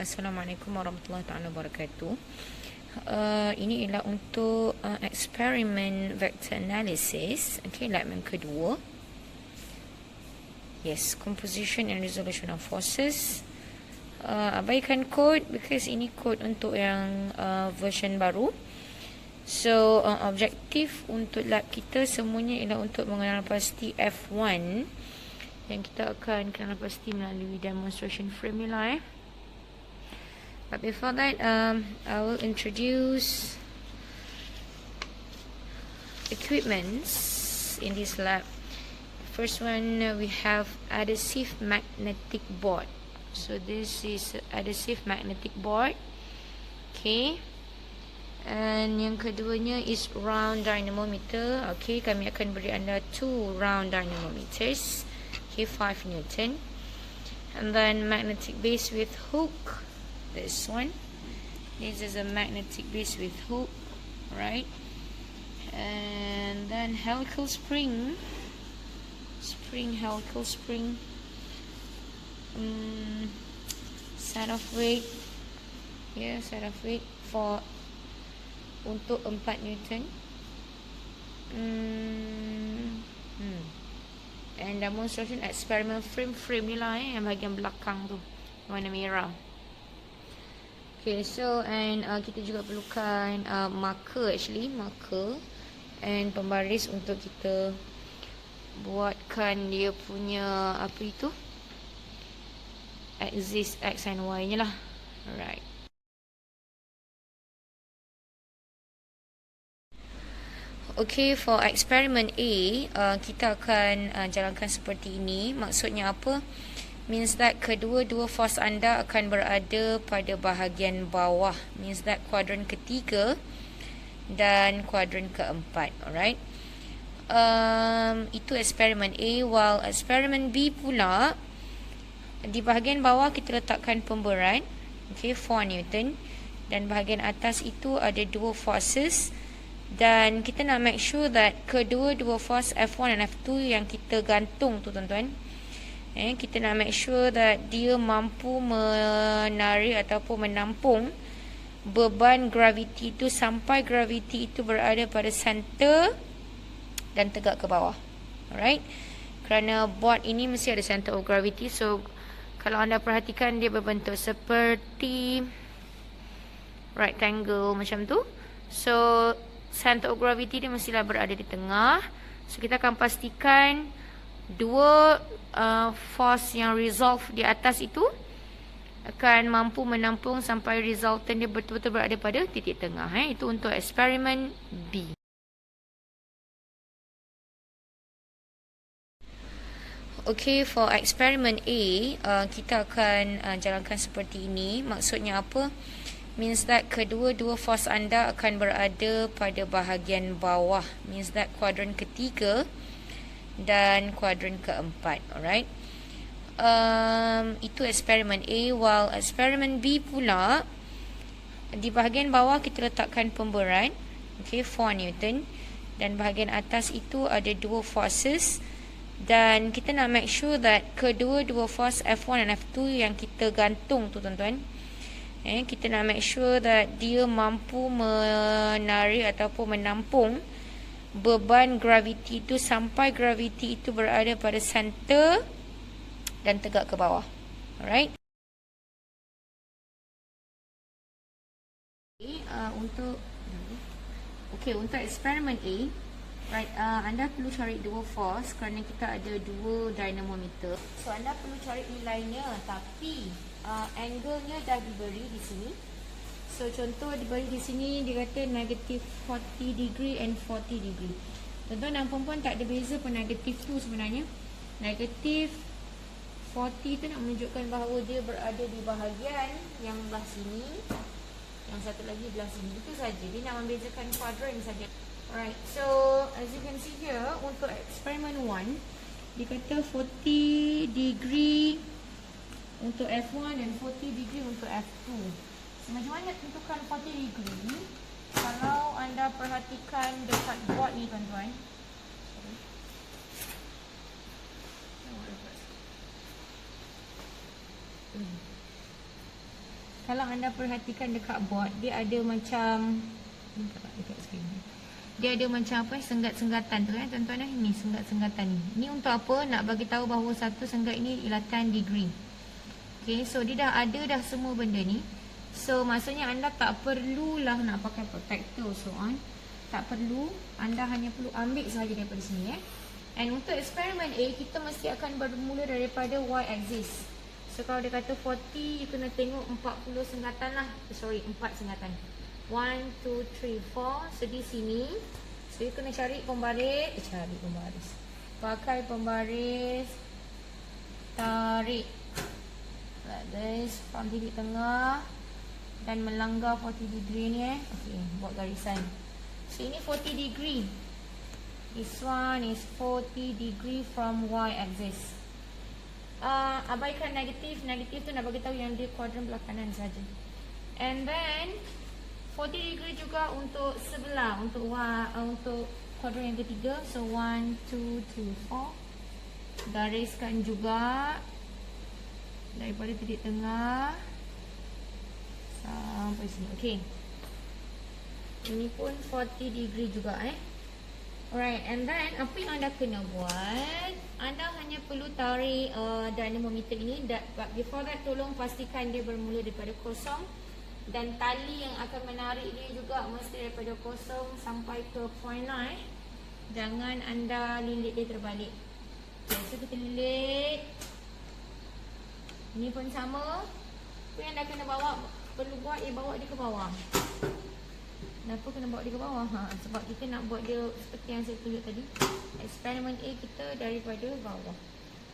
Assalamualaikum warahmatullahi taala wabarakatuh. Ini ialah untuk eksperimen vector analysis. Okay, elemen kedua. Yes, composition and resolution of forces. Abaikan kod because ini kod untuk yang version baru. So, objektif untuk lab kita semuanya ialah untuk mengenal pasti F1 yang kita akan kenal pasti melalui demonstration formula. But before that, I will introduce equipments in this lab. First one, we have adhesive magnetic board. So this is adhesive magnetic board. Okay. And yang keduanya is round dynamometer. Okay, kami akan beri anda 2 round dynamometers. Okay, 5 Newton. And then magnetic base with hook. This one. This is a magnetic base with hook. Right. And then helical spring. Helical spring. Set of weight. Yeah, set of weight for untuk 4 Newton. And demonstration experiment frame ni lah yang bahagian belakang tu warna merah. Okay, so and kita juga perlukan marker and pembaris untuk kita buatkan dia punya apa itu axis X and Y nya lah. Alright. Okay, for experiment A, kita akan jalankan seperti ini. Maksudnya apa? Means that kedua-dua force anda akan berada pada bahagian bawah. Means that kuadran ketiga dan kuadran keempat. Alright. Itu eksperimen A. While eksperimen B pula, di bahagian bawah kita letakkan pemberat. Okay, 4 Newton. Dan bahagian atas itu ada 2 forces. Dan kita nak make sure that kedua-dua force F1 dan F2 yang kita gantung tu tuan-tuan, kita nak make sure that dia mampu menarik ataupun menampung beban graviti itu sampai graviti itu berada pada center dan tegak ke bawah. Alright. Kerana board ini mesti ada center of gravity. So kalau anda perhatikan dia berbentuk seperti rectangle macam tu. So center of gravity dia mestilah berada di tengah. So kita akan pastikan dua force yang resolve di atas itu akan mampu menampung sampai resultant dia betul-betul berada pada titik tengah. Itu untuk eksperimen B. Okay, for eksperimen A, kita akan jalankan seperti ini. Maksudnya apa? Means that kedua-dua force anda akan berada pada bahagian bawah. Means that kuadran ketiga dan kuadran keempat. Alright. Itu eksperimen A. While eksperimen B pula, di bahagian bawah kita letakkan pemberat. Okay, 4 Newton. Dan bahagian atas itu ada 2 forces. Dan kita nak make sure that kedua-dua force F1 dan F2 yang kita gantung tu tuan-tuan, kita nak make sure that dia mampu menarik ataupun menampung beban graviti itu sampai graviti itu berada pada center dan tegak ke bawah. Alright. Untuk eksperimen A, right, anda perlu cari 2 force kerana kita ada 2 dynamometer. So anda perlu cari nilainya, tapi angle-nya dah diberi di sini. So contoh diberi di sini dia kata negative 40 degree and 40 degree. Tuan-tuan dan puan-puan tak ada beza pun negative tu sebenarnya. Negative 40 tu nak menunjukkan bahawa dia berada di bahagian yang belah sini, yang satu lagi belah sini. Itu saja. Dia nak membezakan kuadran saja. Alright. So as you can see here, untuk eksperimen 1 dia kata 40 degree untuk F1 dan 40 degree untuk F2. So, macam mana nak tentukan 40 degree? Kalau anda perhatikan dekat board ni tuan-tuan. kalau anda perhatikan dekat board, dia ada macam, dekat screen, dia ada macam apa, senggat-senggatan tu kan tuan-tuan. Ni senggat-senggatan ni. Ni untuk apa? Nak bagi tahu bahawa satu senggat ini ialah 10 degree. Okay, so dia dah ada dah semua benda ni. So maksudnya anda tak perlulah nak pakai protector so on. Tak perlu, anda hanya perlu ambil sahaja daripada sini. And untuk eksperimen A, kita mesti akan bermula daripada Y axis. So kalau dia kata 40, you kena tengok 40 senggatan lah. Sorry, 4 senggatan. 1, 2, 3, 4. So di sini, so you kena cari pembaris. Pakai pembaris. Tarik like this from titik tengah dan melanggar 40 degree ni Okay, buat garisan. So ini 40 degree. This one is 40 degree from Y axis. Abaikan negatif. Negatif tu nak bagi tahu yang dia kuadran belah kanan saja. And then 40 degree juga untuk sebelah, untuk kuadran yang ketiga. So 1, 2, 3, 4. Gariskan juga daripada titik tengah sampai sini. Okey. Ini pun 40 degree juga Alright, and then apa yang anda kena buat, anda hanya perlu tarik dynamometer ini. But before that, tolong pastikan dia bermula daripada kosong. Dan tali yang akan menarik dia juga mesti daripada kosong sampai ke point lah Jangan anda lilit dia terbalik. Okay, so kita lilit. Ini pun sama. Apa yang anda kena bawa, perlu buat, bawa dia ke bawah. Kenapa kena bawa dia ke bawah? Sebab kita nak buat dia seperti yang saya tunjuk tadi. Eksperimen A kita daripada bawah.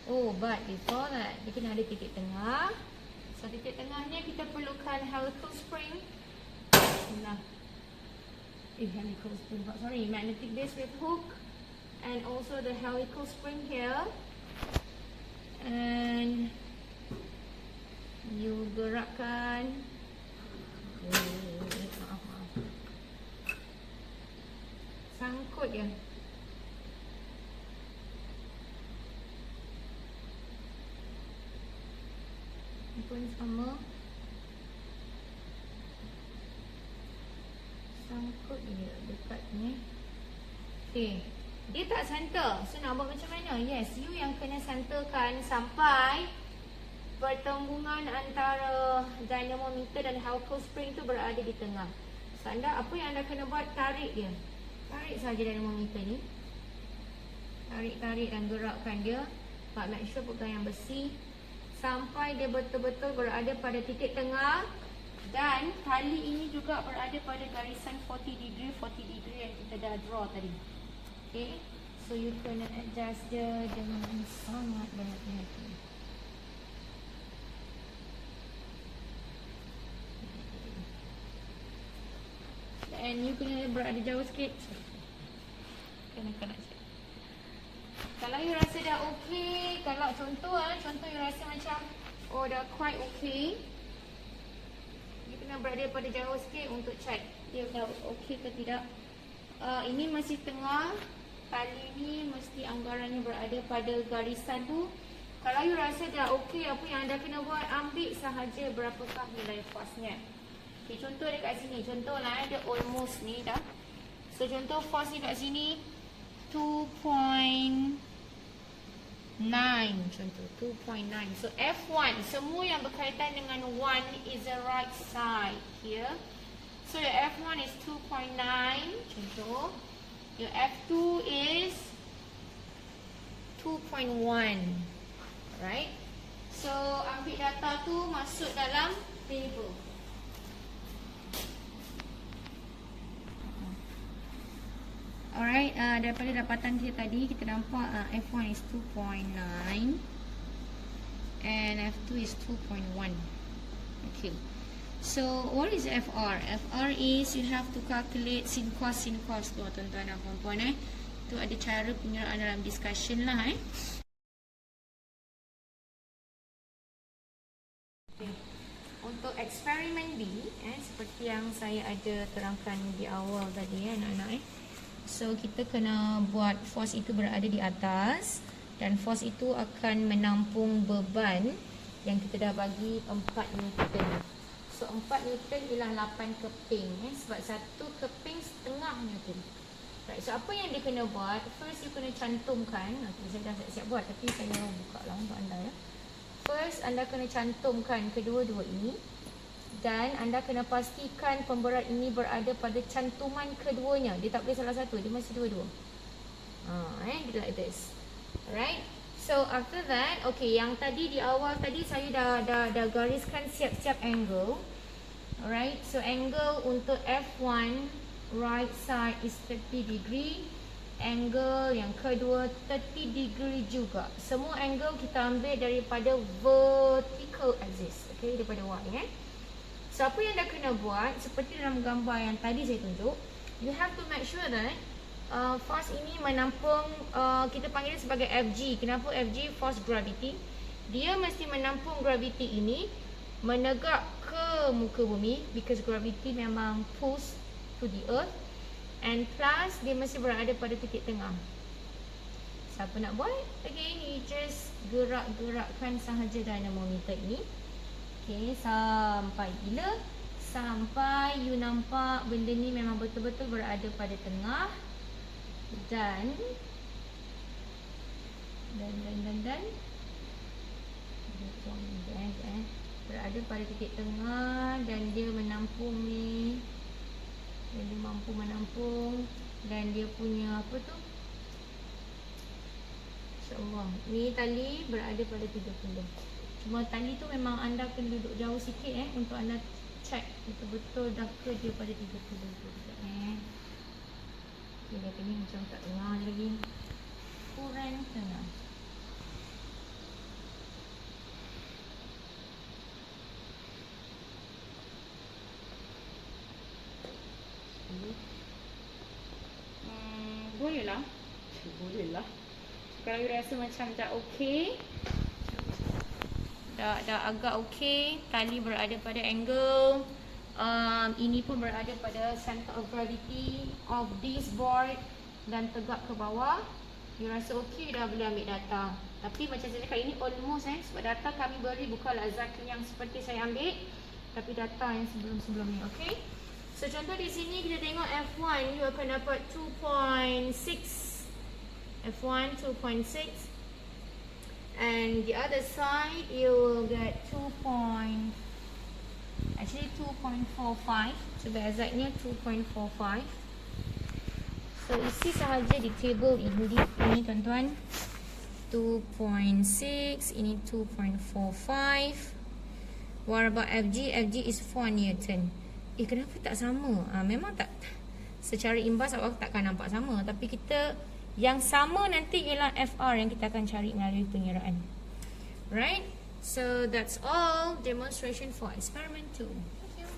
Oh, but before that, dia kena ada titik tengah. So, titik tengahnya kita perlukan helical spring. Helical spring. Sorry, magnetic base with hook. And also the helical spring here. And you gerakkan. Sangkut je. Ini pun sama. Sangkut je dekat ni. Okay. Dia tak center. So nak buat macam mana? Yes, you yang kena centerkan sampai pertembungan antara dynamometer dan helical spring tu berada di tengah. So anda, apa yang anda kena buat? Tarik dia. Tarik saja dynamometer ni. Tarik dan gerakkan dia. But make sure pegang yang besi sampai dia betul-betul berada pada titik tengah. Dan tali ini juga berada pada garisan 40 degree yang kita dah draw tadi. Okay, so you kena adjust dia dengan sangat berhati-hati. And you kena berada jauh sikit. Kena cek. Kalau you rasa dah okey, kalau contoh you rasa macam dah quite okey, you kena berada pada jauh sikit untuk check dia dah okey ke tidak. Ini masih tengah. Tali ni mesti anggarannya berada pada garisan tu. Kalau you rasa dah okey, apa yang anda kena buat, ambil sahaja berapakah nilai force-nya. Okay, contoh dekat sini. Contohlah dia almost ni dah. So contoh force ni kat sini 2.9. Contoh 2.9. So F1 semua yang berkaitan dengan 1 is the right side here. So your F1 is 2.9. Contoh. Your F2 is 2.1. Right? So ambil data tu masuk dalam table. Alright, daripada dapatan kita tadi, kita nampak F1 is 2.9 and F2 is 2.1. Okay, so what is FR? FR is you have to calculate sin cos tu, tuan-tuan dan puan-puan. Itu ada cara penyeraan dalam discussion lah. Okay. Untuk eksperimen B, seperti yang saya ada terangkan di awal tadi, anak-anak. So kita kena buat force itu berada di atas dan force itu akan menampung beban yang kita dah bagi 4 Newton. So So 4 Newton ialah 8 keping sebab 1 keping setengah Newton. Right, so apa yang dia kena buat? First you kena cantumkan. Okay, saya dah siap-siap buat tapi saya buka lah untuk anda ya. First anda kena cantumkan kedua-dua ini. Dan anda kena pastikan pemberat ini berada pada cantuman keduanya. Dia tak boleh salah satu, dia mesti dua-dua. Like this. Alright. So after that, okay, yang tadi di awal tadi saya dah gariskan siap-siap angle. Alright. So angle untuk F1 right side is 30 degree. Angle yang kedua 30 degree juga. Semua angle kita ambil daripada vertical axis. Okay, daripada Y So apa yang dah kena buat, seperti dalam gambar yang tadi saya tunjuk, you have to make sure that force ini menampung, kita panggil sebagai FG. Kenapa FG? Force gravity. Dia mesti menampung gravity ini menegak ke muka bumi, because gravity memang pulls to the earth. And plus dia mesti berada pada titik tengah. Siapa nak buat? Again, you just gerak-gerakkan sahaja dynamometer ini. Okay, sampai bila? Sampai you nampak benda ni memang betul-betul berada pada tengah. Dan berada pada titik tengah. Dan dia menampung ni. Dan dia mampu menampung. Dan dia punya apa tu? InsyaAllah. Ni tali berada pada 30. Cuma tali tu memang anda kena duduk jauh sikit untuk anda check betul-betul dah ke dia pada 30. Okay, dia ni macam tak tengah lagi. Kurang tengah. Boleh lah. Kalau you rasa macam dah okey, dah agak okey, tali berada pada angle, ini pun berada pada center of gravity of this board dan tegak ke bawah. You rasa okey, dah boleh ambil data. Tapi macam saya cakap, ini almost sebab data kami beri bukanlah exactly yang seperti saya ambil, tapi data yang sebelum-sebelum ni. Okay, so contoh di sini kita tengok F1 you akan dapat 2.6. F1 2.6. And the other side you will get 2.45. So the exactnya 2.45. So isi sahaja di table ini tuan-tuan. 2.6, ini 2.45. What about FG? FG is 4 Newton. Kenapa tak sama? Memang tak. Secara imbas awak takkan nampak sama. Tapi kita yang sama nanti ialah FR yang kita akan cari melalui pengiraan. Right? So that's all demonstration for experiment 2. Thank you.